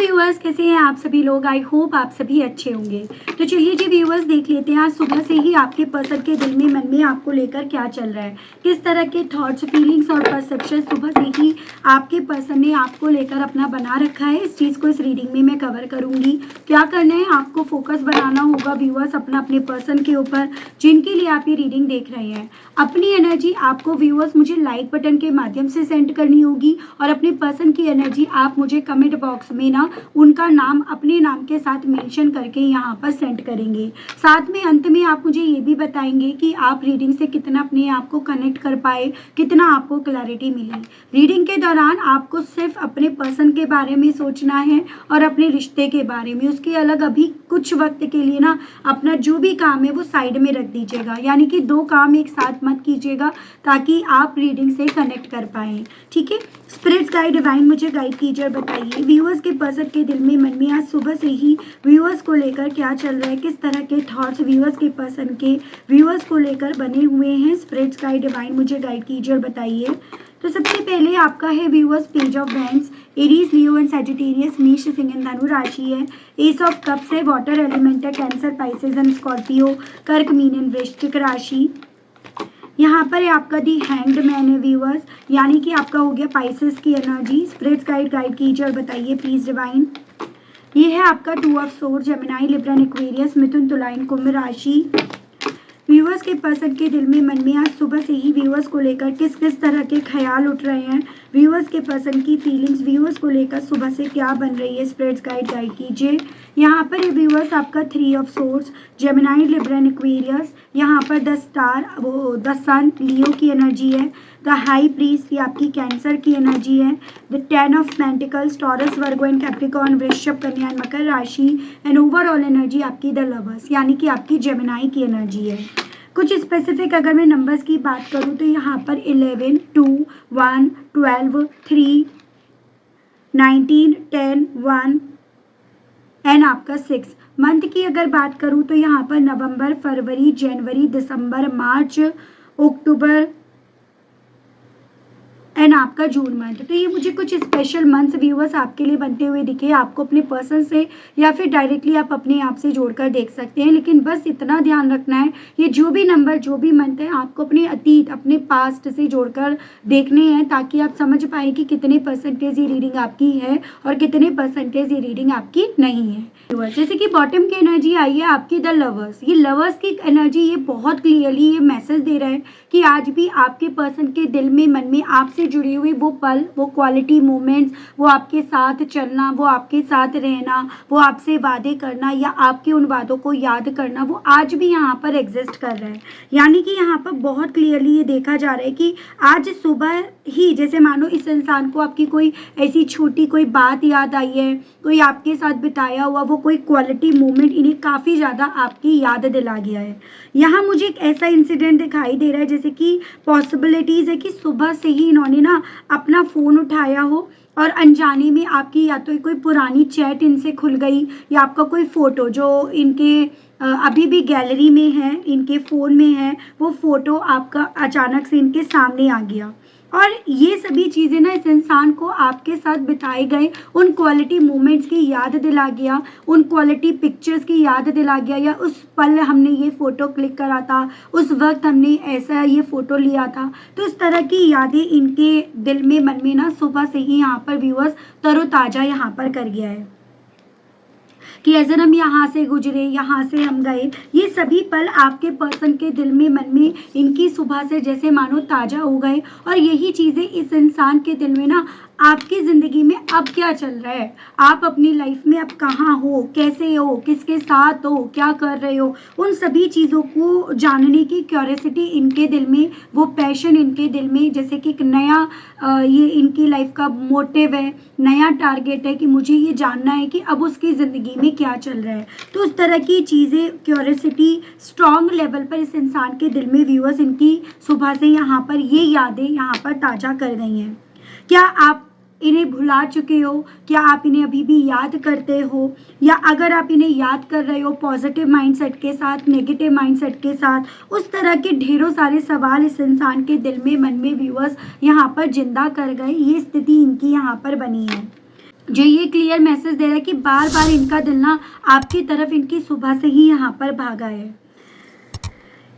Viewers, कैसे हैं आप सभी लोग। आई होप आप सभी अच्छे होंगे। तो चलिए जी व्यूअर्स, देख लेते हैं आज सुबह से ही आपके पर्सन के दिल में मन में आपको लेकर क्या चल रहा है, किस तरह के थॉट्स, फीलिंग्स और परसेप्शन सुबह से ही आपके पर्सन ने आपको लेकर अपना बना रखा है। इस चीज़ को इस रीडिंग में मैं कवर करूंगी। क्या करना है, आपको फोकस बनाना होगा व्यूअर्स अपने पर्सन के ऊपर जिनके लिए आप ये रीडिंग देख रहे हैं। अपनी एनर्जी आपको व्यूअर्स मुझे लाइक बटन के माध्यम से सेंड करनी होगी और अपने पर्सन की एनर्जी आप मुझे कमेंट बॉक्स में ना उनका नाम अपने नाम के साथ मेंशन करके यहाँ पर सेंड करेंगे। साथ में अंत में आप मुझे ये भी बताएंगे कि आप रीडिंग से कितना अपने आप को कनेक्ट कर पाए, कितना आपको क्लैरिटी मिली। रीडिंग के दौरान आपको सिर्फ अपने पर्सन के बारे में सोचना है और अपने रिश्ते के बारे में। उसके अलग अभी कुछ वक्त के लिए ना अपना जो भी काम है वो साइड में रख दीजिएगा, यानी कि दो काम एक साथ मत कीजिएगा ताकि आप रीडिंग से कनेक्ट कर पाएँ। ठीक है, स्पिरिट्स गाइड डिवाइन मुझे गाइड कीजिए और बताइए व्यूअर्स के पर्सन के दिल में मन में आज सुबह से ही व्यूअर्स को लेकर क्या चल रहा है, किस तरह के थॉट्स व्यूअर्स के पर्सन के व्यूअर्स को लेकर बने हुए हैं। स्पिरिट्स गाइड डिवाइन मुझे गाइड कीजिए और बताइए। तो सबसे पहले आपका है viewers page of wands, Aries, Leo and Sagittarius, मेष, सिंह एंड धनु राशि है। एस ऑफ कप्स है, वाटर एलिमेंट है, कैंसर, पाइसेस एंड स्कॉर्पियो, कर्क, मीन एंड वृश्चिक राशि। यहाँ पर आपका दी हैंग्ड मैन है व्यूअर्स, यानी कि आपका हो गया पाइसेस की एनर्जी। स्पिरिट्स गाइड कीजिए और बताइए प्लीज डिवाइन। ये है आपका two of sword, Gemini, Libra, Aquarius, मिथुन, तुला एंड कुंभ राशि। व्यूअर्स के पर्सन के दिल में मन में आज सुबह से ही व्यूअर्स को लेकर किस किस तरह के ख्याल उठ रहे हैं, व्यूअर्स के पर्सन की फीलिंग्स व्यूअर्स को लेकर सुबह से क्या बन रही है। स्पिरिट्स गाइड कीजिए। यहाँ पर ये व्यूअर्स आपका three of swords, Gemini, Libra, Aquarius. यहाँ पर द स्टार, वो द सन, लियो की एनर्जी है। द हाई प्रीस्ट, ये आपकी कैंसर की एनर्जी है। The ten of pentacles, taurus, Virgo and Capricorn, वृषभ, कन्या एंड मकर राशि। एंड ओवरऑल एनर्जी आपकी द लवर्स, यानी कि आपकी जेमिनाई की एनर्जी है। कुछ स्पेसिफिक अगर मैं नंबर्स की बात करूँ तो यहाँ पर 11, 2, 1, 12, 3, 19, 10, 1 एंड आपका 6। मंथ की अगर बात करूँ तो यहाँ पर नवंबर, फरवरी, जनवरी, दिसंबर, मार्च, अक्टूबर एंड आपका जून मंथ। तो ये मुझे कुछ स्पेशल मंथ्स व्यूअर्स आपके लिए बनते हुए दिखे। आपको अपने पर्सन से या फिर डायरेक्टली आप अपने आप से जोड़कर देख सकते हैं, लेकिन बस इतना ध्यान रखना है ये जो भी नंबर, जो भी मंथ है, आपको अपने अतीत, अपने पास्ट से जोड़कर देखने हैं ताकि आप समझ पाए कि कितने परसेंटेज ये रीडिंग आपकी है और कितने परसेंटेज ये रीडिंग आपकी नहीं है। जैसे कि बॉटम की एनर्जी आई है आपकी द लवर्स। ये लवर्स की एनर्जी ये बहुत क्लियरली ये मैसेज दे रहा है कि आज भी आपके पर्सन के दिल में मन में आपसे जुड़ी हुई वो पल, वो क्वालिटी मोमेंट्स, वो आपके साथ चलना, वो आपके साथ रहना, वो आपसे वादे करना या आपके उन वादों को याद करना, वो आज भी यहाँ पर एग्जिस्ट कर रहा है। यानी कि यहाँ पर बहुत क्लियरली ये देखा जा रहा है कि आज सुबह ही जैसे मानो इस इंसान को आपकी कोई ऐसी छोटी कोई बात याद आई है, कोई आपके साथ बिताया हुआ वो कोई क्वालिटी मोमेंट इन्हें काफ़ी ज़्यादा आपकी याद दिला गया है। यहाँ मुझे एक ऐसा इंसिडेंट दिखाई दे रहा है जैसे कि पॉसिबिलिटीज़ है कि सुबह से ही इन्होंने ना अपना फ़ोन उठाया हो और अनजाने में आपकी या तो कोई पुरानी चैट इनसे खुल गई या आपका कोई फ़ोटो जो इनके अभी भी गैलरी में है, इनके फ़ोन में है, वो फ़ोटो आपका अचानक से इनके सामने आ गया। और ये सभी चीज़ें ना इस इंसान को आपके साथ बिताए गए उन क्वालिटी मोमेंट्स की याद दिला गया, उन क्वालिटी पिक्चर्स की याद दिला गया, या उस पल हमने ये फ़ोटो क्लिक करा था, उस वक्त हमने ऐसा ये फ़ोटो लिया था। तो इस तरह की यादें इनके दिल में मन में ना सुबह से ही यहाँ पर व्यूअर्स तरोताज़ा यहाँ पर कर गया है कि ऐसे हम यहाँ से गुजरे, यहाँ से हम गए। ये सभी पल आपके पर्सन के दिल में मन में इनकी सुबह से जैसे मानो ताज़ा हो गए। और यही चीज़ें इस इंसान के दिल में ना आपकी ज़िंदगी में अब क्या चल रहा है, आप अपनी लाइफ में अब कहाँ हो, कैसे हो, किसके साथ हो, क्या कर रहे हो, उन सभी चीज़ों को जानने की क्यूरियोसिटी इनके दिल में, वो पैशन इनके दिल में, जैसे कि एक नया ये इनकी लाइफ का मोटिव है, नया टारगेट है कि मुझे ये जानना है कि अब उसकी ज़िंदगी में क्या चल रहा है। तो उस तरह की चीज़ें, क्यूरियोसिटी स्ट्रॉन्ग लेवल पर इस इंसान के दिल में व्यूअर्स इनकी सुबह से यहाँ पर ये यादें यहाँ पर ताज़ा कर गई हैं। क्या आप इन्हें भुला चुके हो, क्या आप इन्हें अभी भी याद करते हो, या अगर आप इन्हें याद कर रहे हो पॉजिटिव माइंडसेट के साथ, नेगेटिव माइंडसेट के साथ, उस तरह के ढेरों सारे सवाल इस इंसान के दिल में मन में व्यूअर्स यहाँ पर जिंदा कर गए। ये स्थिति इनकी यहाँ पर बनी है। जो ये क्लियर मैसेज दे रहा है कि बार बार इनका दिल ना आपकी तरफ इनकी सुबह से ही यहाँ पर भागा है।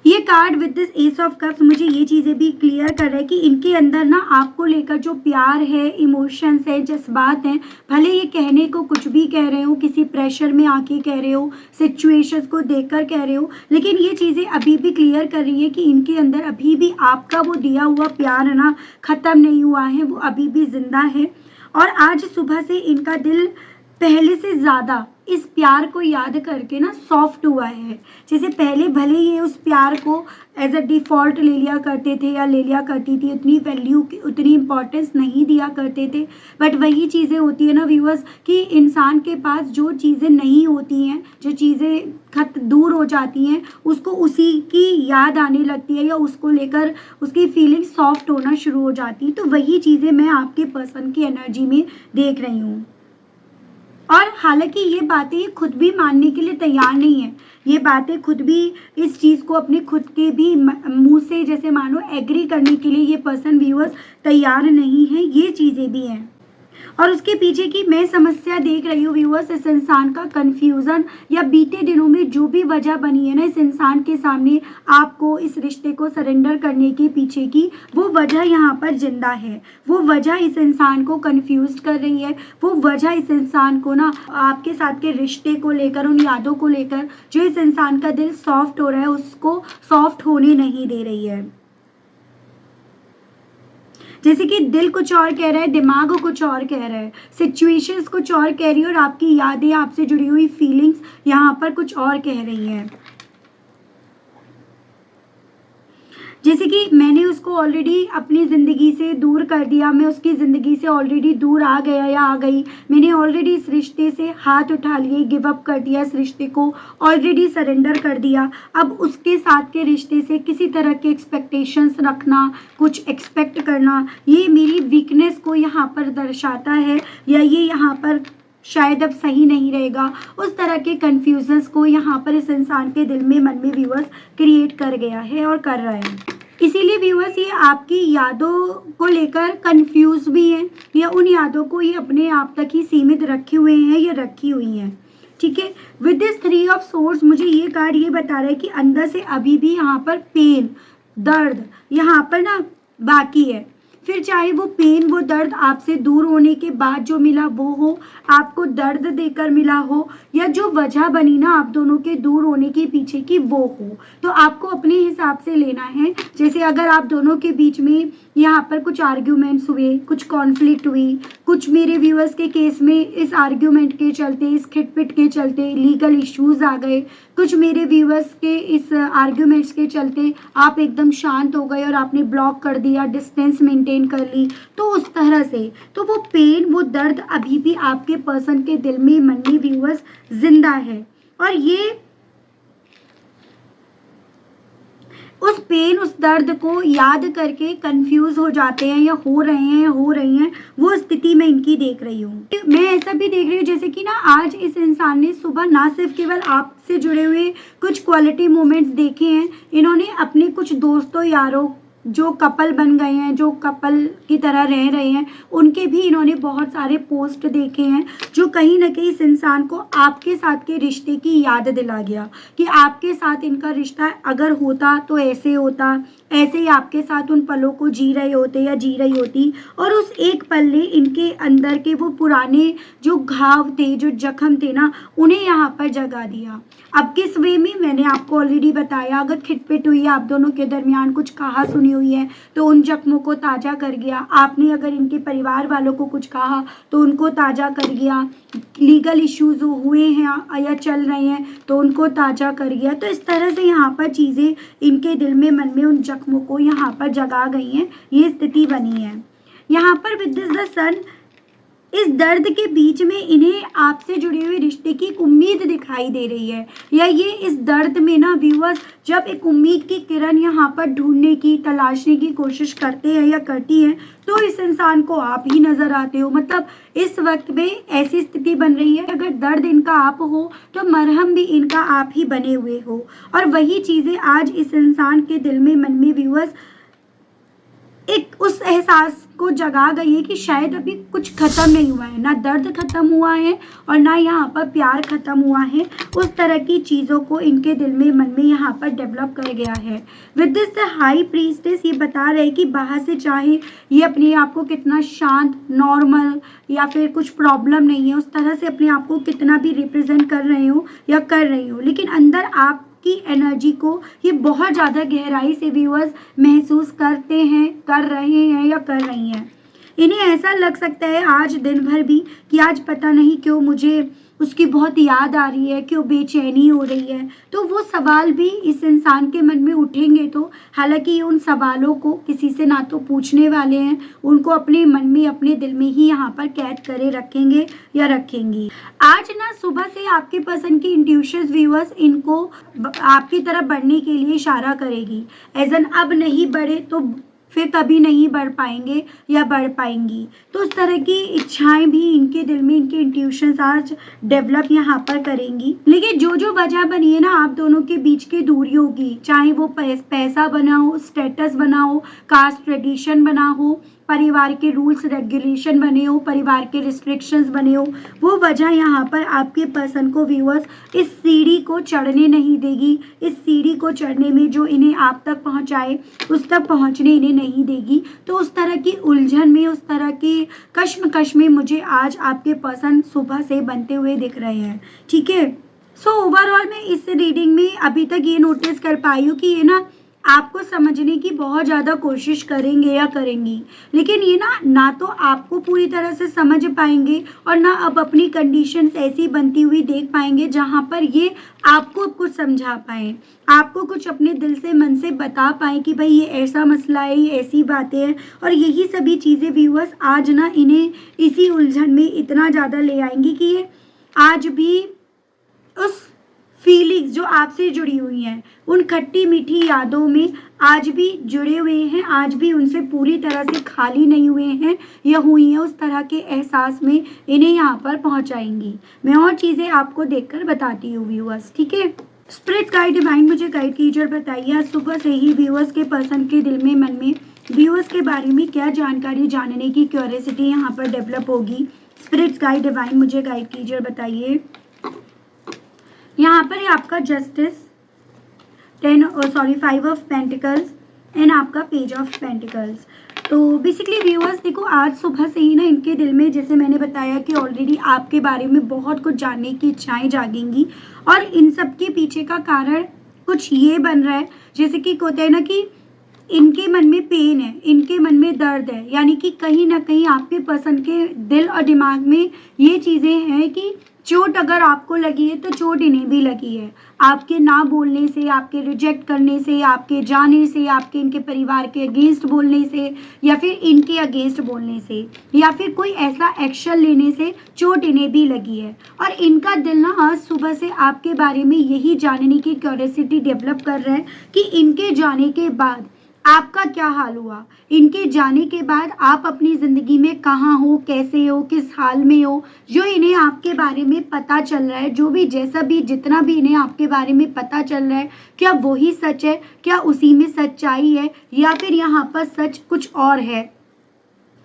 ये card with this S of cups मुझे ये चीज़ें भी क्लियर कर रहा है कि इनके अंदर ना आपको लेकर जो प्यार है, इमोशंस है, जज्बात हैं, भले ये कहने को कुछ भी कह रहे हो, किसी प्रेशर में आके कह रहे हो, सिचुएशंस को देखकर कह रहे हो, लेकिन ये चीज़ें अभी भी क्लियर कर रही है कि इनके अंदर अभी भी आपका वो दिया हुआ प्यार है ना, ख़त्म नहीं हुआ है, वो अभी भी जिंदा है। और आज सुबह से इनका दिल पहले से ज़्यादा इस प्यार को याद करके ना सॉफ्ट हुआ है। जैसे पहले भले ये उस प्यार को एज अ डिफ़ॉल्ट ले लिया करते थे या ले लिया करती थी, उतनी वैल्यू की उतनी इम्पोर्टेंस नहीं दिया करते थे, बट वही चीज़ें होती है ना व्यूअर्स कि इंसान के पास जो चीज़ें नहीं होती हैं, जो चीज़ें खत दूर हो जाती हैं, उसको उसी की याद आने लगती है या उसको लेकर उसकी फीलिंग सॉफ्ट होना शुरू हो जाती है। तो वही चीज़ें मैं आपके पर्सन की एनर्जी में देख रही हूँ। और हालांकि ये बातें ये खुद भी मानने के लिए तैयार नहीं है, ये बातें खुद भी इस चीज़ को अपने खुद के भी मुंह से जैसे मानो एग्री करने के लिए ये पर्सन व्यूअर्स तैयार नहीं है, ये चीज़ें भी हैं। और उसके पीछे की मैं समस्या देख रही हूँ व्यूअर्स, इस इंसान का कन्फ्यूज़न या बीते दिनों में जो भी वजह बनी है ना इस इंसान के सामने आपको इस रिश्ते को सरेंडर करने के पीछे की, वो वजह यहाँ पर जिंदा है। वो वजह इस इंसान को कन्फ्यूज कर रही है, वो वजह इस इंसान को ना आपके साथ के रिश्ते को लेकर, उन यादों को लेकर जो इस इंसान का दिल सॉफ्ट हो रहा है उसको सॉफ्ट होने नहीं दे रही है। जैसे कि दिल कुछ और कह रहा है, दिमाग कुछ और कह रहा है, सिचुएशंस कुछ और कह रही है और आपकी यादें, आपसे जुड़ी हुई फीलिंग्स यहाँ पर कुछ और कह रही हैं। जैसे कि मैंने उसको ऑलरेडी अपनी ज़िंदगी से दूर कर दिया, मैं उसकी ज़िंदगी से ऑलरेडी दूर आ गया या आ गई, मैंने ऑलरेडी इस रिश्ते से हाथ उठा लिए, गिव अप कर दिया, इस रिश्ते को ऑलरेडी सरेंडर कर दिया। अब उसके साथ के रिश्ते से किसी तरह के एक्सपेक्टेशंस रखना, कुछ एक्सपेक्ट करना, ये मेरी वीकनेस को यहाँ पर दर्शाता है या ये यहाँ पर शायद अब सही नहीं रहेगा। उस तरह के कन्फ्यूजन्स को यहाँ पर इस इंसान के दिल में, मन में व्यूअर्स क्रिएट कर गया है और कर रहा है। इसीलिए व्यूअर्स ये आपकी यादों को लेकर कंफ्यूज भी हैं या उन यादों को ये अपने आप तक ही सीमित रखे हुए हैं या रखी हुई हैं। ठीक है, विद दिस 3 ऑफ सोर्स मुझे ये कार्ड ये बता रहा है कि अंदर से अभी भी यहाँ पर पेन, दर्द यहाँ पर ना बाकी है। फिर चाहे वो पेन, वो दर्द आपसे दूर होने के बाद जो मिला वो हो, आपको दर्द देकर मिला हो, या जो वजह बनी ना आप दोनों के दूर होने के पीछे की वो हो, तो आपको अपने हिसाब से लेना है। जैसे अगर आप दोनों के बीच में यहाँ पर कुछ आर्ग्यूमेंट्स हुए, कुछ कॉन्फ्लिक्ट हुई, कुछ मेरे व्यूअर्स के केस में इस आर्ग्यूमेंट के चलते, इस खिटपिट के चलते लीगल इश्यूज आ गए, कुछ मेरे व्यूअर्स के इस आर्ग्यूमेंट्स के चलते आप एकदम शांत हो गए और आपने ब्लॉक कर दिया, डिस्टेंस मेंटेन कर ली, तो उस तरह से तो वो पेन, वो दर्द अभी भी आपके पर्सन के दिल में, मन में व्यूअर्स जिंदा है। और ये उस पेन, उस दर्द को याद करके कंफ्यूज हो जाते हैं या हो रही हैं, वो स्थिति मैं इनकी देख रही हूँ। मैं ऐसा भी देख रही हूँ जैसे कि ना आज इस इंसान ने सुबह ना सिर्फ केवल आपसे जुड़े हुए कुछ क्वालिटी मोमेंट्स देखे हैं, इन्होंने अपने कुछ दोस्तों, यारों जो कपल बन गए हैं, जो कपल की तरह रह रहे हैं, उनके भी इन्होंने बहुत सारे पोस्ट देखे हैं जो कहीं ना कहीं इस इंसान को आपके साथ के रिश्ते की याद दिला गया कि आपके साथ इनका रिश्ता अगर होता तो ऐसे होता, ऐसे ही आपके साथ उन पलों को जी रहे होते या जी रही होती। और उस एक पल ने इनके अंदर के वो पुराने जो घाव थे, जो जख्म थे ना, उन्हें यहाँ पर जगा दिया। अब किस वे में, मैंने आपको ऑलरेडी बताया, अगर खिटपिट हुई है आप दोनों के दरमियान, कुछ कहा सुनी हुई है तो उन जख्मों को ताज़ा कर गया। आपने अगर इनके परिवार वालों को कुछ कहा तो उनको ताज़ा कर गया। लीगल इश्यूज हुए हैं या चल रहे हैं तो उनको ताज़ा कर गया। तो इस तरह से यहाँ पर चीज़ें इनके दिल में, मन में उन जख्मों को यहाँ पर जगा गई हैं, ये स्थिति बनी है। यहाँ पर विद दिस द सन, इस दर्द के बीच में इन्हें आपसे जुड़े हुए रिश्ते की एक उम्मीद दिखाई दे रही है, या ये इस दर्द में ना व्यूअर्स जब एक उम्मीद की किरण यहाँ पर ढूंढने की, तलाशने की कोशिश करते हैं या करती हैं, तो इस इंसान को आप ही नज़र आते हो। मतलब इस वक्त में ऐसी स्थिति बन रही है, अगर दर्द इनका आप हो तो मरहम भी इनका आप ही बने हुए हो। और वही चीज़ें आज इस इंसान के दिल में, मन में व्यूअर्स एक उस एहसास को जगा गई है कि शायद अभी कुछ ख़त्म नहीं हुआ है, ना दर्द ख़त्म हुआ है और ना यहाँ पर प्यार ख़त्म हुआ है। उस तरह की चीज़ों को इनके दिल में, मन में यहाँ पर डेवलप कर गया है। With this the high priestess ये बता रहे हैं कि बाहर से चाहे ये अपने आप को कितना शांत, नॉर्मल या फिर कुछ प्रॉब्लम नहीं है, उस तरह से अपने आप को कितना भी रिप्रेजेंट कर रहे हो या कर रही हो, लेकिन अंदर आप की एनर्जी को ये बहुत ज़्यादा गहराई से व्यूअर्स महसूस करते हैं, कर रहे हैं या कर रही हैं। इन्हें ऐसा लग सकता है आज दिन भर भी कि आज पता नहीं क्यों मुझे उसकी बहुत याद आ रही है, क्यों बेचैनी हो रही है। तो वो सवाल भी इस इंसान के मन में उठेंगे, तो हालांकि ये उन सवालों को किसी से ना तो पूछने वाले हैं, उनको अपने मन में, अपने दिल में ही यहाँ पर कैद करे रखेंगे या रखेंगी। आज ना सुबह से आपके पसंद की इंट्यूशंस व्यूअर्स इनको आपकी तरफ बढ़ने के लिए इशारा करेगी। एजन अब नहीं बढ़े तो फिर कभी नहीं बढ़ पाएंगे या बढ़ पाएंगी। तो उस तरह की इच्छाएं भी इनके दिल में, इनके इंट्यूशंस आज डेवलप यहाँ पर करेंगी। लेकिन जो जो वजह बनी है ना आप दोनों के बीच की दूरियों की, चाहे वो पैसा बना हो, स्टेटस बना हो, कास्ट ट्रेडिशन बना हो, परिवार के रूल्स रेगुलेशन बने हो, परिवार के रिस्ट्रिक्शंस बने हो, वो वजह यहाँ पर आपके पर्सन को व्यूअर्स इस सीढ़ी को चढ़ने नहीं देगी। इस सीढ़ी को चढ़ने में जो इन्हें आप तक पहुँचाए उस तक पहुँचने इन्हें नहीं देगी। तो उस तरह की उलझन में, उस तरह की कश्मकश में मुझे आज आपके पर्सन सुबह से बनते हुए दिख रहे हैं। ठीक है, सो ओवरऑल मैं इस रीडिंग में अभी तक ये नोटिस कर पाई हूँ कि ये ना आपको समझने की बहुत ज़्यादा कोशिश करेंगे या करेंगी, लेकिन ये ना तो आपको पूरी तरह से समझ पाएंगे और ना अब अपनी कंडीशंस ऐसी बनती हुई देख पाएंगे जहाँ पर ये आपको कुछ समझा पाएँ, आपको कुछ अपने दिल से, मन से बता पाएँ कि भाई ये ऐसा मसला है, ये ऐसी बातें हैं। और यही सभी चीज़ें व्यूअर्स आज ना इन्हें इसी उलझन में इतना ज़्यादा ले आएंगी कि ये आज भी उस फीलिंग्स जो आपसे जुड़ी हुई हैं, उन खट्टी मीठी यादों में आज भी जुड़े हुए हैं, आज भी उनसे पूरी तरह से खाली नहीं हुए हैं या हुई हैं। उस तरह के एहसास में इन्हें यहाँ पर पहुँचाएंगी। मैं और चीज़ें आपको देखकर बताती हूँ व्यूअर्स। ठीक है, स्पिरिट गाइड डिवाइन मुझे गाइड कीजिए और बताइए आज सुबह से ही व्यूअर्स के पर्सन के दिल में, मन में व्यूअर्स के बारे में क्या जानकारी जानने की क्यूरियोसिटी यहाँ पर डेवलप होगी। स्पिरिट गाइड डिवाइन मुझे गाइड कीजिए और बताइए। यहाँ पर है आपका जस्टिस, 5 ऑफ पेंटिकल्स एंड आपका पेज ऑफ पेंटिकल्स। तो बेसिकली व्यूअर्स देखो, आज सुबह से ही ना इनके दिल में, जैसे मैंने बताया कि ऑलरेडी आपके बारे में बहुत कुछ जानने की इच्छाएं जागेंगी और इन सब के पीछे का कारण कुछ ये बन रहा है, जैसे कि होता है ना कि इनके मन में पेन है, इनके मन में दर्द है, यानी कि कहीं ना कहीं आपके पसंद के दिल और दिमाग में ये चीज़ें हैं कि चोट अगर आपको लगी है तो चोट इन्हें भी लगी है। आपके ना बोलने से, आपके रिजेक्ट करने से, आपके जाने से, आपके इनके परिवार के अगेंस्ट बोलने से या फिर इनके अगेंस्ट बोलने से या फिर कोई ऐसा एक्शन लेने से चोट इन्हें भी लगी है। और इनका दिल ना आज सुबह से आपके बारे में यही जानने की क्यूरियोसिटी डेवलप कर रहा है कि इनके जाने के बाद आपका क्या हाल हुआ, इनके जाने के बाद आप अपनी ज़िंदगी में कहाँ हो, कैसे हो, किस हाल में हो। जो इन्हें आपके बारे में पता चल रहा है, जो भी जैसा भी जितना भी इन्हें आपके बारे में पता चल रहा है, क्या वही सच है, क्या उसी में सच्चाई है या फिर यहाँ पर सच कुछ और है।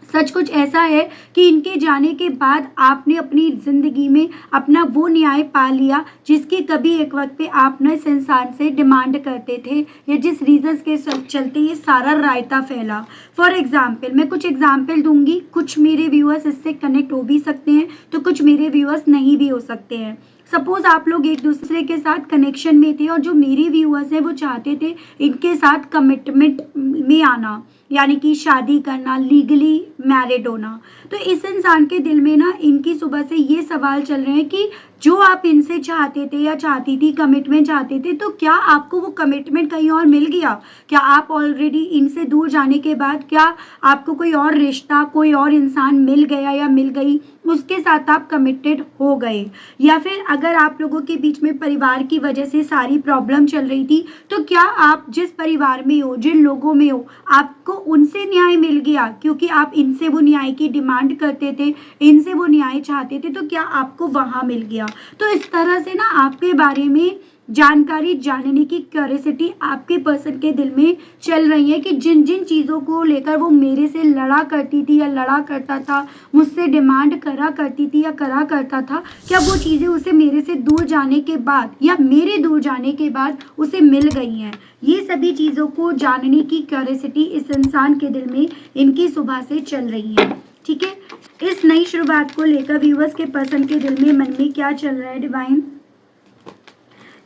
सच कुछ ऐसा है कि इनके जाने के बाद आपने अपनी ज़िंदगी में अपना वो न्याय पा लिया जिसकी कभी एक वक्त पे आप न इस इंसान से डिमांड करते थे या जिस रीज़न्स के चलते ये सारा रायता फैला। फॉर एग्जाम्पल मैं कुछ एग्जाम्पल दूंगी, कुछ मेरे व्यूअर्स इससे कनेक्ट हो भी सकते हैं तो कुछ मेरे व्यूअर्स नहीं भी हो सकते हैं। सपोज आप लोग एक दूसरे के साथ कनेक्शन में थे और जो मेरे व्यूअर्स हैं वो चाहते थे इनके साथ कमिटमेंट में आना, यानी कि शादी करना, लीगली मैरिड होना। तो इस इंसान के दिल में ना इनकी सुबह से ये सवाल चल रहे हैं कि जो आप इनसे चाहते थे या चाहती थी, कमिटमेंट चाहते थे, तो क्या आपको वो कमिटमेंट कहीं और मिल गया? क्या आप ऑलरेडी इनसे दूर जाने के बाद क्या आपको कोई और रिश्ता, कोई और इंसान मिल गया या मिल गई, उसके साथ आप कमिटेड हो गए? या फिर अगर आप लोगों के बीच में परिवार की वजह से सारी प्रॉब्लम चल रही थी, तो क्या आप जिस परिवार में हो, जिन लोगों में हो, आपको उनसे न्याय मिल गया क्योंकि आप इनसे वो न्याय की डिमांड करते थे, इनसे वो न्याय चाहते थे, तो क्या आपको वहाँ मिल गया? तो इस तरह से ना आपके बारे में जानकारी जानने की क्यूरियोसिटी आपके पर्सन के दिल में चल रही है कि जिन जिन चीज़ों को लेकर वो मेरे से लड़ा करती थी या लड़ा करता था, मुझसे डिमांड करा करती थी या करा करता था, क्या वो चीज़ें उसे मेरे से दूर जाने के बाद या मेरे दूर जाने के बाद उसे मिल गई हैं। ये सभी चीज़ों को जानने की क्यूरियोसिटी इस इंसान के दिल में इनकी सुबह से चल रही है। ठीक है, इस नई शुरुआत को लेकर व्यूअर्स के पर्सन के दिल में मन में क्या चल रहा है डिवाइन।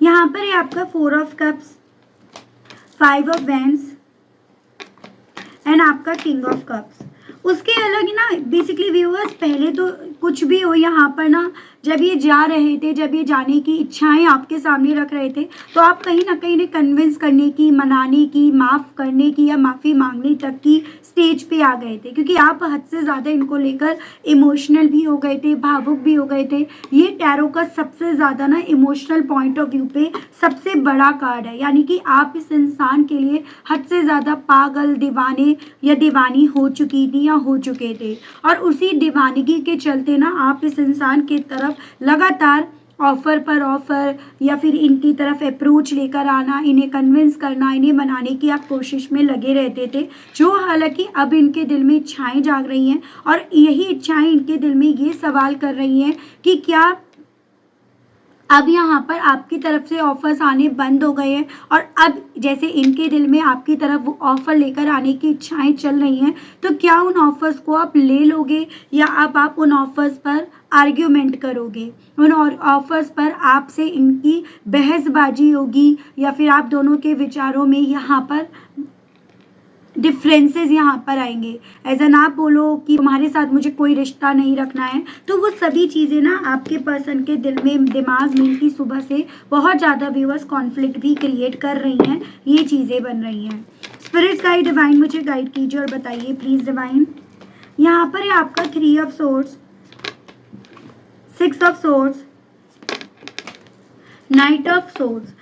यहाँ पर है आपका 4 of cups, 5 of wands and आपका किंग ऑफ कप्स। उसके अलग ना बेसिकली व्यूअर्स, पहले तो कुछ भी हो यहाँ पर ना, जब ये जा रहे थे, जब ये जाने की इच्छाएं आपके सामने रख रहे थे, तो आप कहीं ना कहीं ने कन्विंस करने की, मनाने की, माफ़ करने की या माफ़ी मांगने तक की स्टेज पे आ गए थे, क्योंकि आप हद से ज़्यादा इनको लेकर इमोशनल भी हो गए थे, भावुक भी हो गए थे। ये टैरो का सबसे ज़्यादा ना इमोशनल पॉइंट ऑफ व्यू पे सबसे बड़ा कार्ड है, यानी कि आप इस इंसान के लिए हद से ज़्यादा पागल, दीवाने या दीवानी हो चुकी थी या हो चुके थे, और उसी दीवानगी के चलते ना आप इस इंसान की तरफ लगातार ऑफर पर ऑफर या फिर इनकी तरफ अप्रोच लेकर आना, इन्हें कन्विंस करना, इन्हें मनाने की आप कोशिश में लगे रहते थे, जो हालांकि अब इनके दिल में इच्छाएं जाग रही हैं, और यही इच्छाएं इनके दिल में ये सवाल कर रही हैं कि क्या अब यहाँ पर आपकी तरफ से ऑफर्स आने बंद हो गए हैं, और अब जैसे इनके दिल में आपकी तरफ वो ऑफर लेकर आने की इच्छाएं चल रही हैं, तो क्या उन ऑफर्स को आप ले लोगे या अब आप उन ऑफर्स पर आर्ग्यूमेंट करोगे, उन ऑफर्स पर आपसे इनकी बहसबाजी होगी, या फिर आप दोनों के विचारों में यहाँ पर डिफरेंसेस यहाँ पर आएंगे। ऐसा ना बोलो कि तुम्हारे साथ मुझे कोई रिश्ता नहीं रखना है, तो वो सभी चीज़ें ना आपके पर्सन के दिल में, दिमाग में इनकी सुबह से बहुत ज़्यादा व्यूअर्स कॉन्फ्लिक्ट भी क्रिएट कर रही हैं, ये चीज़ें बन रही हैं। स्पिरिट गाइड डिवाइन मुझे गाइड कीजिए और बताइए प्लीज़ डिवाइन। यहाँ पर है आपका 3 of swords, 6 of swords, night of swords.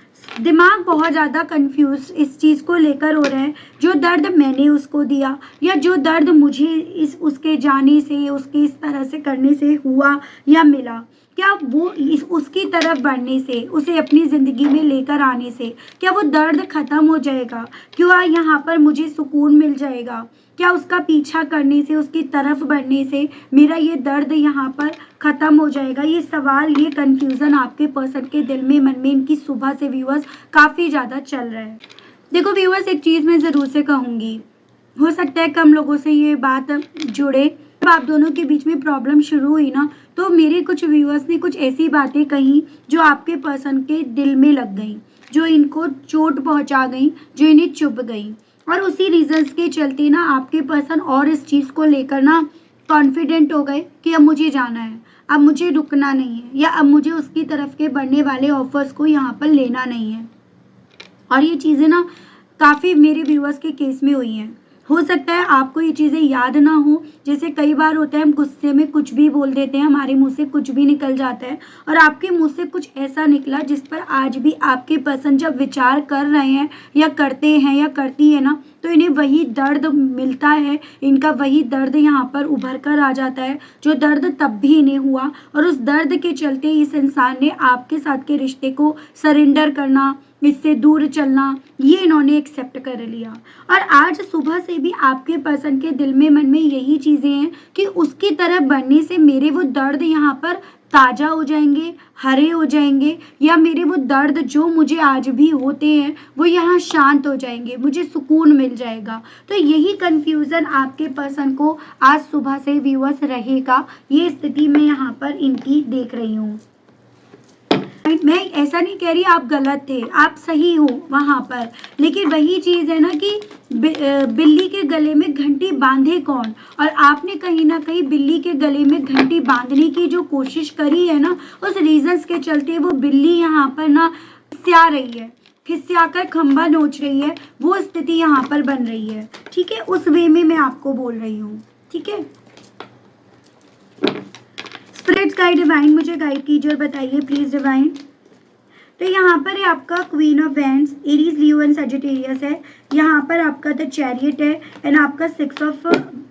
दिमाग बहुत ज़्यादा कंफ्यूज इस चीज़ को लेकर हो रहा है, जो दर्द मैंने उसको दिया या जो दर्द मुझे इस उसके जाने से, उसके इस तरह से करने से हुआ या मिला, क्या वो उसकी तरफ बढ़ने से, उसे अपनी ज़िंदगी में लेकर आने से क्या वो दर्द ख़त्म हो जाएगा, क्या यहाँ पर मुझे सुकून मिल जाएगा, क्या उसका पीछा करने से, उसकी तरफ बढ़ने से मेरा ये दर्द यहाँ पर ख़त्म हो जाएगा। ये सवाल, ये कन्फ्यूज़न आपके पर्सन के दिल में, मन में इनकी सुबह से व्यूअर्स काफ़ी ज़्यादा चल रहा है। देखो व्यूअर्स, एक चीज़ मैं ज़रूर से कहूँगी, हो सकता है कम लोगों से ये बात जुड़े। जब आप दोनों के बीच में प्रॉब्लम शुरू हुई ना, तो मेरे कुछ व्यूअर्स ने कुछ ऐसी बातें कही जो आपके पर्सन के दिल में लग गई, जो इनको चोट पहुँचा गई, जो इन्हें चुभ गई, और उसी रीजंस के चलते ना आपके पर्सन और इस चीज़ को लेकर ना कॉन्फिडेंट हो गए कि अब मुझे जाना है, अब मुझे रुकना नहीं है, या अब मुझे उसकी तरफ के बढ़ने वाले ऑफर्स को यहाँ पर लेना नहीं है। और ये चीज़ें ना काफ़ी मेरे व्यूअर्स के केस में हुई हैं। हो सकता है आपको ये चीज़ें याद ना हो, जैसे कई बार होता है हम गुस्से में कुछ भी बोल देते हैं, हमारे मुंह से कुछ भी निकल जाता है, और आपके मुंह से कुछ ऐसा निकला जिस पर आज भी आपके पर्सन जब विचार कर रहे हैं या करते हैं या करती है ना, तो इन्हें वही दर्द मिलता है, इनका वही दर्द यहाँ पर उभर कर आ जाता है, जो दर्द तब भी इन्हें हुआ, और उस दर्द के चलते इस इंसान ने आपके साथ के रिश्ते को सरेंडर करना, इससे दूर चलना, ये इन्होंने एक्सेप्ट कर लिया। और आज सुबह से भी आपके पर्सन के दिल में, मन में यही चीज़ें हैं कि उसकी तरफ बढ़ने से मेरे वो दर्द यहाँ पर ताज़ा हो जाएंगे, हरे हो जाएंगे, या मेरे वो दर्द जो मुझे आज भी होते हैं वो यहाँ शांत हो जाएंगे, मुझे सुकून मिल जाएगा। तो यही कन्फ्यूज़न आपके पर्सन को आज सुबह से व्यूअर्स रहेगा, ये स्थिति मैं यहाँ पर इनकी देख रही हूँ। मैं ऐसा नहीं कह रही आप गलत थे, आप सही हो वहाँ पर, लेकिन वही चीज़ है ना कि बिल्ली के गले में घंटी बांधे कौन, और आपने कहीं ना कहीं बिल्ली के गले में घंटी बांधने की जो कोशिश करी है ना, उस रीजंस के चलते वो बिल्ली यहाँ पर ना खिसिया रही है, खिसियाकर खंभा नोच रही है, वो स्थिति यहाँ पर बन रही है। ठीक है, उस वे में मैं आपको बोल रही हूँ। ठीक है, स्पिरिट्स गाइड डिवाइन मुझे गाइड कीजिए और बताइए प्लीज़ डिवाइन। तो यहाँ पर है आपका queen of wands, Aries, Leo and Sagittarius है। यहाँ पर आपका द चैरियट है एंड आपका 6 ऑफ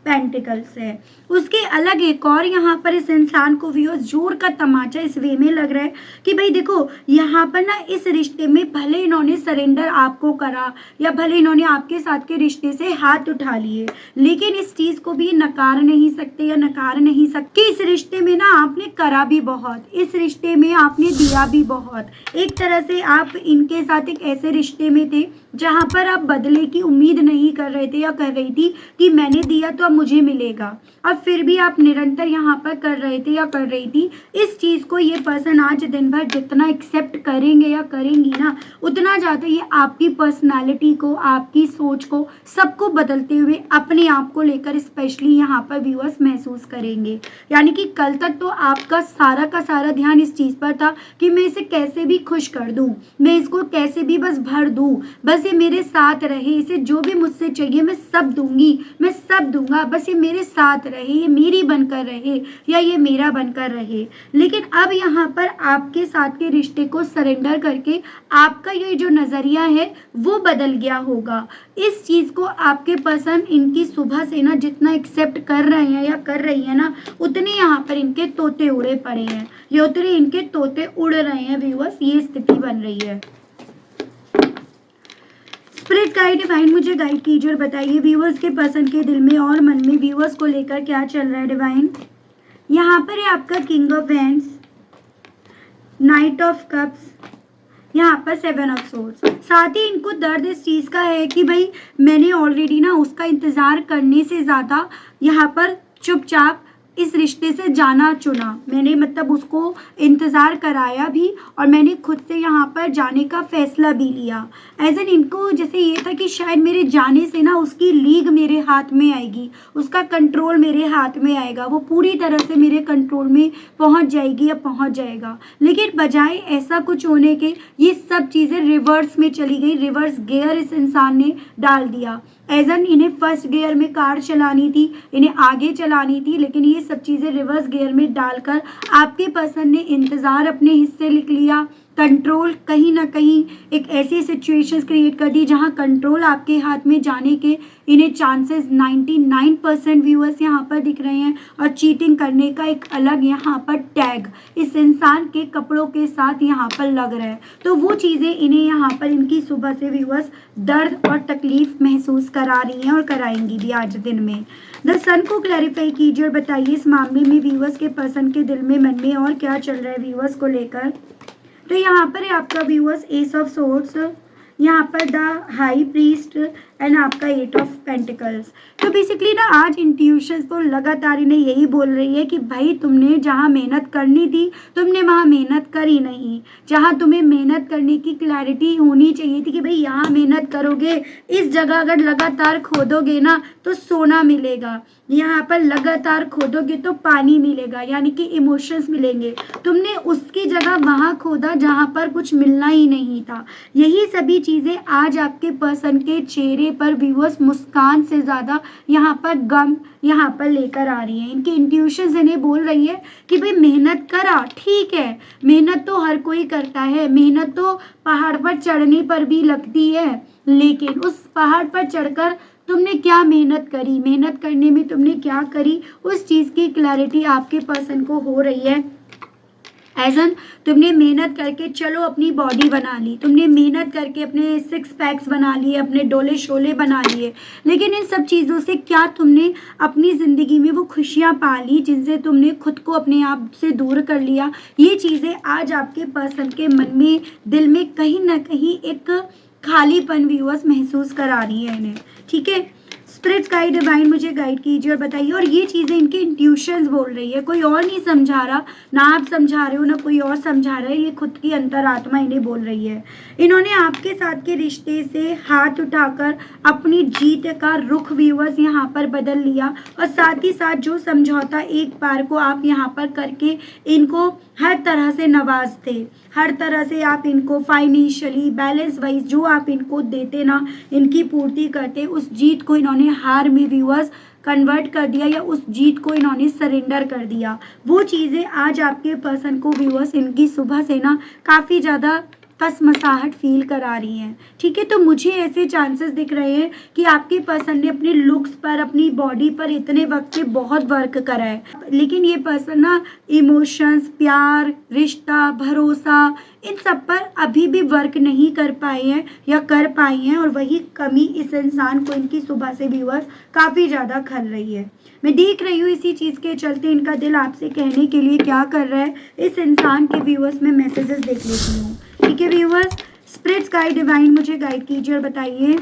पेंटिकल्स है। उसके अलग एक और यहाँ पर इस इंसान को व्यूअर्स जोर का तमाचा इस वे में लग रहा है कि भाई देखो यहाँ पर ना इस रिश्ते में भले इन्होंने सरेंडर आपको करा या भले इन्होंने आपके साथ के रिश्ते से हाथ उठा लिए, लेकिन इस चीज को भी नकार नहीं सकते या नकार नहीं सकते। इस रिश्ते में ना आपने करा भी बहुत, इस रिश्ते में आपने दिया भी बहुत। एक तरह से आप इनके साथ एक ऐसे रिश्ते में थे जहां पर आप बदले की उम्मीद नहीं कर रहे थे या कर रही थी कि मैंने दिया तो अब मुझे मिलेगा, अब फिर भी आप निरंतर यहाँ पर कर रहे थे या कर रही थी। इस चीज़ को ये पर्सन आज दिन भर जितना एक्सेप्ट करेंगे या करेंगी ना, उतना ज़्यादा ये आपकी पर्सनालिटी को, आपकी सोच को, सबको बदलते हुए अपने आप को लेकर स्पेशली यहाँ पर व्यूअर्स महसूस करेंगे। यानी कि कल तक तो आपका सारा का सारा ध्यान इस चीज़ पर था कि मैं इसे कैसे भी खुश कर दूँ, मैं इसको कैसे भी बस भर दूँ, बस ये मेरे साथ रहे, इसे जो भी मुझसे चाहिए मैं सब दूंगी, मैं सब दूंगा, बस ये मेरे साथ रहे, ये मेरी बनकर रहे या ये मेरा बनकर रहे। लेकिन अब यहाँ पर आपके साथ के रिश्ते को सरेंडर करके आपका ये जो नज़रिया है वो बदल गया होगा। इस चीज़ को आपके पर्सन इनकी सुबह से ना जितना एक्सेप्ट कर रहे हैं या कर रही है ना, उतने यहाँ पर इनके तोते उड़े पड़े हैं, ये उतने इनके तोते उड़ रहे हैं व्यूअर्स, ये स्थिति बन रही है। स्पिरिट गाइड डिवाइन मुझे गाइड कीजिए और बताइए व्यूअर्स के पर्सन के दिल में और मन में व्यूअर्स को लेकर क्या चल रहा है डिवाइन। यहाँ पर है आपका king of wands, night of cups, यहाँ पर 7 ऑफ सोर्ड्स। साथ ही इनको दर्द इस चीज़ का है कि भाई मैंने ऑलरेडी ना उसका इंतज़ार करने से ज़्यादा यहाँ पर चुपचाप इस रिश्ते से जाना चुना, मैंने मतलब उसको इंतज़ार कराया भी और मैंने खुद से यहाँ पर जाने का फैसला भी लिया। एज एन इनको जैसे ये था कि शायद मेरे जाने से ना उसकी लीग मेरे हाथ में आएगी, उसका कंट्रोल मेरे हाथ में आएगा, वो पूरी तरह से मेरे कंट्रोल में पहुँच जाएगी या पहुँच जाएगा। लेकिन बजाय ऐसा कुछ होने के ये सब चीज़ें रिवर्स में चली गई, रिवर्स गियर इस इंसान ने डाल दिया। एज एन इन्हें फर्स्ट गियर में कार चलानी थी, इन्हें आगे चलानी थी, लेकिन ये सब चीज़ें रिवर्स गियर में डालकर आपके पर्सन ने इंतज़ार अपने हिस्से लिख लिया, कंट्रोल कहीं ना कहीं एक ऐसी सिचुएशंस क्रिएट कर दी जहां कंट्रोल आपके हाथ में जाने के इन्हें चांसेस 99% व्यूअर्स यहाँ पर दिख रहे हैं। और चीटिंग करने का एक अलग यहाँ पर टैग इस इंसान के कपड़ों के साथ यहाँ पर लग रहा है, तो वो चीज़ें इन्हें यहाँ पर इनकी सुबह से व्यूअर्स दर्द और तकलीफ महसूस करा रही हैं और कराएंगी भी आज दिन में। द सन को क्लैरिफाई कीजिए और बताइए इस मामले में व्यूअर्स के पर्सन के दिल में मन में और क्या चल रहा है व्यूअर्स को लेकर। तो यहाँ पर है आपका व्यूअर्स एस ऑफ सोर्ड्स, यहाँ पर द हाई प्रीस्ट एंड आपका 8 ऑफ पेंटिकल्स। तो बेसिकली ना आज इंट्यूशंस तो लगातार इन्हें यही बोल रही है कि भाई तुमने जहाँ मेहनत करनी थी तुमने वहाँ मेहनत करी नहीं, जहाँ तुम्हें मेहनत करने की क्लैरिटी होनी चाहिए थी कि भाई यहाँ मेहनत करोगे, इस जगह अगर लगातार खोदोगे ना तो सोना मिलेगा, यहाँ पर लगातार खोदोगे तो पानी मिलेगा, यानी कि इमोशंस मिलेंगे, तुमने उसकी जगह वहाँ खोदा जहाँ पर कुछ मिलना ही नहीं था। यही सभी चीज़ें आज आपके पर्सन के चेहरे पर व्यूअर्स मुस्कान से ज़्यादा यहाँ पर गम यहाँ पर लेकर आ रही है। इनकी इंट्यूशंस इन्हें बोल रही है कि भाई मेहनत करा, ठीक है, मेहनत तो हर कोई करता है, मेहनत तो पहाड़ पर चढ़ने पर भी लगती है, लेकिन उस पहाड़ पर चढ़कर तुमने क्या मेहनत करी, मेहनत करने में तुमने क्या करी, उस चीज़ की क्लैरिटी आपके पर्सन को हो रही है। एजन तुमने मेहनत करके चलो अपनी बॉडी बना ली, तुमने मेहनत करके अपने 6 पैक्स बना लिए, अपने डोले शोले बना लिए, लेकिन इन सब चीज़ों से क्या तुमने अपनी ज़िंदगी में वो खुशियाँ पा ली जिनसे तुमने खुद को अपने आप से दूर कर लिया। ये चीज़ें आज आपके पर्सन के मन में, दिल में कहीं ना कहीं एक खालीपन व्यूअर्स महसूस करा रही है इन्हें। ठीक है, स्पिरिट गाइड डिवाइन मुझे गाइड कीजिए और बताइए। और ये चीज़ें इनके इंट्यूशंस बोल रही है, कोई और नहीं समझा रहा, ना आप समझा रहे हो ना कोई और समझा रहा है, ये खुद की अंतरात्मा इन्हें बोल रही है। इन्होंने आपके साथ के रिश्ते से हाथ उठाकर अपनी जीत का रुख व्यूअर्स यहाँ पर बदल लिया, और साथ ही साथ जो समझौता एक बार को आप यहाँ पर करके इनको हर तरह से नवाजते, हर तरह से आप इनको फाइनेंशियली बैलेंस वाइज जो आप इनको देते ना, इनकी पूर्ति करते, उस जीत को इन्होंने हार में व्यूअर्स कन्वर्ट कर दिया, या उस जीत को इन्होंने सरेंडर कर दिया। वो चीज़ें आज आपके पर्सन को व्यूअर्स इनकी सुबह से ना काफ़ी ज़्यादा कसमसाहट फील करा रही हैं, ठीक है। तो मुझे ऐसे चांसेस दिख रहे हैं कि आपके पर्सन ने अपने लुक्स पर, अपनी बॉडी पर इतने वक्त से बहुत वर्क करा है, लेकिन ये पर्सन ना इमोशंस, प्यार, रिश्ता, भरोसा, इन सब पर अभी भी वर्क नहीं कर पाए हैं या कर पाई हैं, और वही कमी इस इंसान को इनकी सुबह से व्यूअर्स काफ़ी ज़्यादा खल रही है। मैं देख रही हूँ इसी चीज़ के चलते इनका दिल आपसे कहने के लिए क्या कर रहा है, इस इंसान के व्यूअर्स में मैसेजेस देख लेती हूँ, ठीक है व्यूअर्स। स्पिरिट्स गाइड डिवाइन मुझे गाइड कीजिए और बताइए।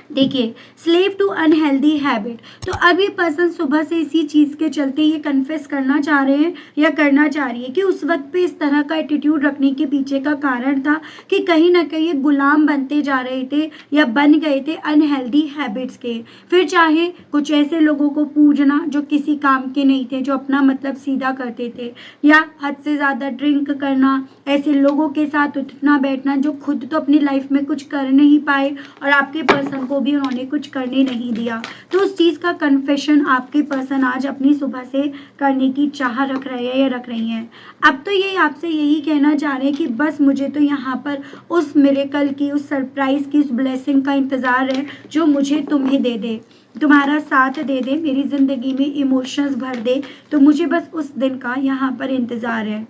देखिए, स्लेव टू अनहेल्दी हैबिट, तो अभी पर्सन सुबह से इसी चीज़ के चलते ये कन्फेस करना चाह रहे हैं या करना चाह रही है कि उस वक्त पे इस तरह का एटीट्यूड रखने के पीछे का कारण था कि कहीं ना कहीं ये गुलाम बनते जा रहे थे या बन गए थे अनहेल्दी हैबिट्स के। फिर चाहे कुछ ऐसे लोगों को पूजना जो किसी काम के नहीं थे, जो अपना मतलब सीधा करते थे, या हद से ज़्यादा ड्रिंक करना, ऐसे लोगों के साथ उठना बैठना जो खुद तो अपनी लाइफ में कुछ कर नहीं पाए और आपके पर्सन को भी उन्होंने कुछ करने नहीं दिया। तो उस चीज़ का कन्फेशन आपके पर्सन आज अपनी सुबह से करने की चाह रख रहे हैं या रख रही हैं। अब तो ये आपसे यही कहना चाह रहे हैं कि बस मुझे तो यहाँ पर उस मिरेकल की, उस सरप्राइज़ की, उस ब्लेसिंग का इंतज़ार है जो मुझे तुम्हें दे दे, तुम्हारा साथ दे दे, मेरी ज़िंदगी में इमोशंस भर दे। तो मुझे बस उस दिन का यहाँ पर इंतज़ार है।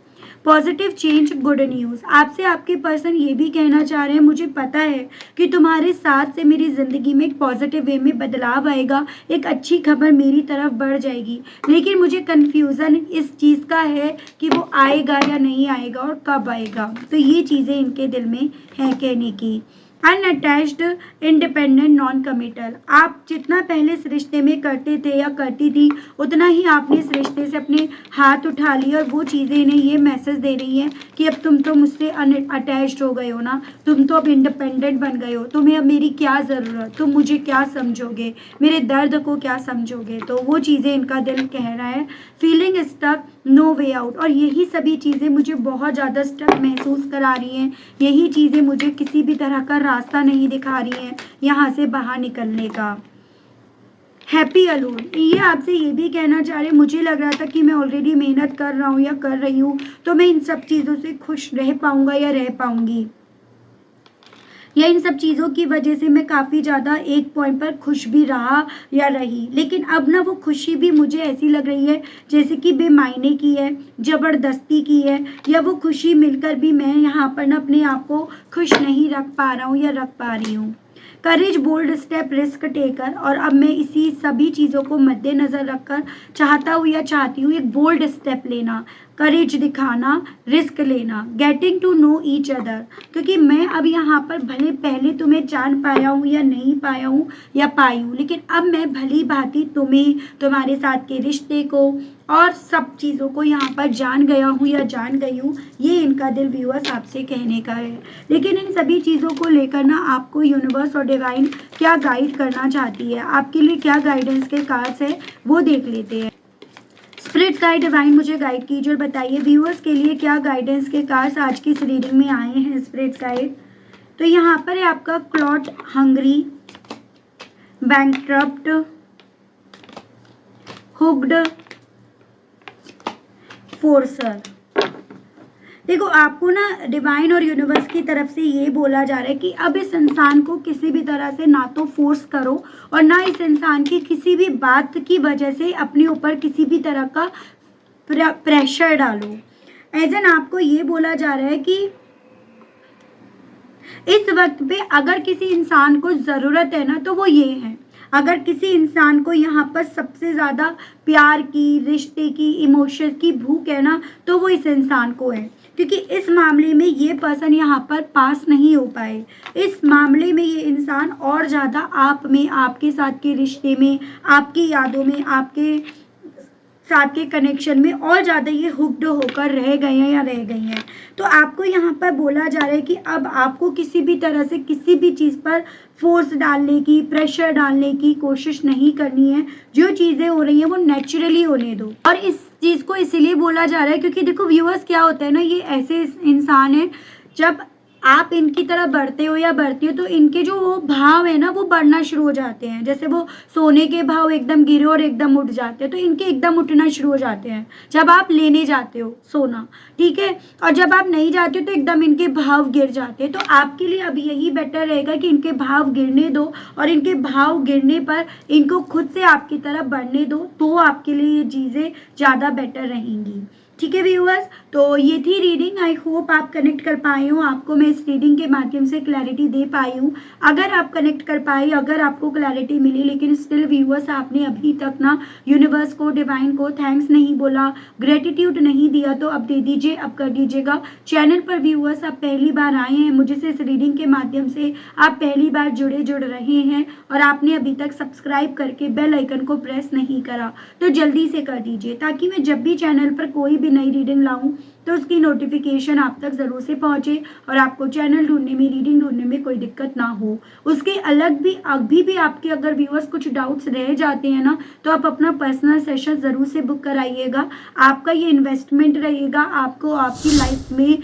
पॉजिटिव चेंज, गुड न्यूज़, आपसे आपके पर्सन ये भी कहना चाह रहे हैं, मुझे पता है कि तुम्हारे साथ से मेरी ज़िंदगी में एक पॉजिटिव वे में बदलाव आएगा, एक अच्छी खबर मेरी तरफ बढ़ जाएगी, लेकिन मुझे कन्फ्यूज़न इस चीज़ का है कि वो आएगा या नहीं आएगा और कब आएगा। तो ये चीज़ें इनके दिल में हैं कहने की। अनअटैच्ड, इंडिपेंडेंट, नॉन कमिटल, आप जितना पहले इस रिश्ते में करते थे या करती थी उतना ही आपने इस रिश्ते से अपने हाथ उठा लिए, और वो चीज़ें इन्हें ये मैसेज दे रही हैं कि अब तुम तो मुझसे अनअटैच्ड हो गए हो ना, तुम तो अब इंडिपेंडेंट बन गए हो, तुम्हें अब मेरी क्या ज़रूरत, तुम मुझे क्या समझोगे, मेरे दर्द को क्या समझोगे। तो वो चीज़ें इनका दिल कह रहा है। Feeling stuck, no way out, और यही सभी चीज़ें मुझे बहुत ज़्यादा स्टक महसूस करा रही हैं, यही चीज़ें मुझे किसी भी तरह का रास्ता नहीं दिखा रही हैं यहाँ से बाहर निकलने का। हैप्पी अलोन, ये आपसे ये भी कहना चाह रहे, मुझे लग रहा था कि मैं ऑलरेडी मेहनत कर रहा हूँ या कर रही हूँ तो मैं इन सब चीज़ों से खुश रह पाऊँगा या रह पाऊँगी, या इन सब चीज़ों की वजह से मैं काफ़ी ज़्यादा एक पॉइंट पर खुश भी रहा या रही, लेकिन अब ना वो खुशी भी मुझे ऐसी लग रही है जैसे कि बेमायने की है, ज़बरदस्ती की है, या वो खुशी मिलकर भी मैं यहाँ पर ना अपने आप को खुश नहीं रख पा रहा हूँ या रख पा रही हूँ। करेज, बोल्ड स्टेप, रिस्क टेकर, और अब मैं इसी सभी चीज़ों को मद्देनज़र रखकर चाहता हूँ या चाहती हूँ एक बोल्ड स्टेप लेना, करेज दिखाना, रिस्क लेना। Getting to know each other, क्योंकि मैं अब यहाँ पर भले पहले तुम्हें जान पाया हूँ या नहीं पाया हूँ या पाई हूँ, लेकिन अब मैं भली भांति तुम्हें, तुम्हारे साथ के रिश्ते को और सब चीज़ों को यहाँ पर जान गया हूँ या जान गई हूँ, ये इनका दिल व्यूअर्स आपसे कहने का है। लेकिन इन सभी चीज़ों को लेकर ना आपको यूनिवर्स और डिवाइन क्या गाइड करना चाहती है, आपके लिए क्या गाइडेंस के कार्ड्स है वो देख लेते हैं। स्पिरिट गाइड डिवाइन मुझे गाइड कीजिए और बताइए व्यूअर्स के लिए क्या गाइडेंस के कार्ड्स आज की इस रीडिंग में आए हैं स्पिरिट गाइड। तो यहाँ पर है आपका क्लॉट, हंग्री, बैंकक्रप्ट, हुक्ड, फोर्सर। देखो, आपको ना डिवाइन और यूनिवर्स की तरफ से ये बोला जा रहा है कि अब इस इंसान को किसी भी तरह से ना तो फोर्स करो और ना इस इंसान की किसी भी बात की वजह से अपने ऊपर किसी भी तरह का प्रेशर डालो। एज एन आपको ये बोला जा रहा है कि इस वक्त पे अगर किसी इंसान को ज़रूरत है ना तो वो ये है, अगर किसी इंसान को यहाँ पर सबसे ज़्यादा प्यार की, रिश्ते की, इमोशन की भूख है ना तो वो इस इंसान को है, क्योंकि इस मामले में ये पर्सन यहाँ पर पास नहीं हो पाए। इस मामले में ये इंसान और ज़्यादा आप में, आपके साथ के रिश्ते में, आपकी यादों में, आपके साथ के कनेक्शन में और ज़्यादा ये हुक्ड होकर रह गए हैं या रह गई हैं। तो आपको यहाँ पर बोला जा रहा है कि अब आपको किसी भी तरह से किसी भी चीज़ पर फोर्स डालने की, प्रेशर डालने की कोशिश नहीं करनी है। जो चीज़ें हो रही हैं वो नेचुरली होने दो। और इस चीज़ को इसीलिए बोला जा रहा है क्योंकि देखो व्यूअर्स, क्या होता है ना, ये ऐसे इंसान है जब आप इनकी तरह बढ़ते हो या बढ़ती हो तो इनके जो वो भाव है ना वो बढ़ना शुरू हो जाते हैं। जैसे वो सोने के भाव एकदम गिरे और एकदम उठ जाते हैं, तो इनके एकदम उठना शुरू हो जाते हैं जब आप लेने जाते हो सोना, ठीक है। और जब आप नहीं जाते हो तो एकदम इनके भाव गिर जाते हैं। तो आपके लिए अब यही बेटर रहेगा कि इनके भाव गिरने दो, और इनके भाव गिरने पर इनको खुद से आपकी तरफ बढ़ने दो, तो आपके लिए ये चीज़ें ज़्यादा बेटर रहेंगी। ठीक है व्यूअर्स, तो ये थी रीडिंग। आई होप आप कनेक्ट कर पाए हो, आपको मैं इस रीडिंग के माध्यम से क्लैरिटी दे पाई हूँ। अगर आप कनेक्ट कर पाए, अगर आपको क्लैरिटी मिली, लेकिन स्टिल व्यूअर्स आपने अभी तक ना यूनिवर्स को, डिवाइन को थैंक्स नहीं बोला, ग्रेटिट्यूड नहीं दिया, तो अब दे दीजिए, अब कर दीजिएगा। चैनल पर व्यूअर्स आप पहली बार आए हैं, मुझे से इस रीडिंग के माध्यम से आप पहली बार जुड़ रहे हैं और आपने अभी तक सब्सक्राइब करके बेल आइकन को प्रेस नहीं करा, तो जल्दी से कर दीजिए, ताकि मैं जब भी चैनल पर कोई भी नई रीडिंग लाऊं तो उसकी नोटिफिकेशन आप तक ज़रूर से पहुंचे और आपको चैनल ढूंढने में, रीडिंग ढूंढने में कोई दिक्कत ना हो। उसके अलग भी अभी भी आपके अगर व्यूअर्स कुछ डाउट्स रह जाते हैं ना, तो आप अपना पर्सनल सेशन ज़रूर से बुक कराइएगा। आपका ये इन्वेस्टमेंट रहेगा, आपको आपकी लाइफ में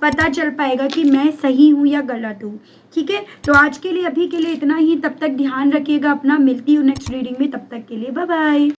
पता चल पाएगा कि मैं सही हूँ या गलत हूँ। ठीक है, तो आज के लिए, अभी के लिए इतना ही। तब तक ध्यान रखिएगा अपना, मिलती हूँ नेक्स्ट रीडिंग में, तब तक के लिए बाय बाय।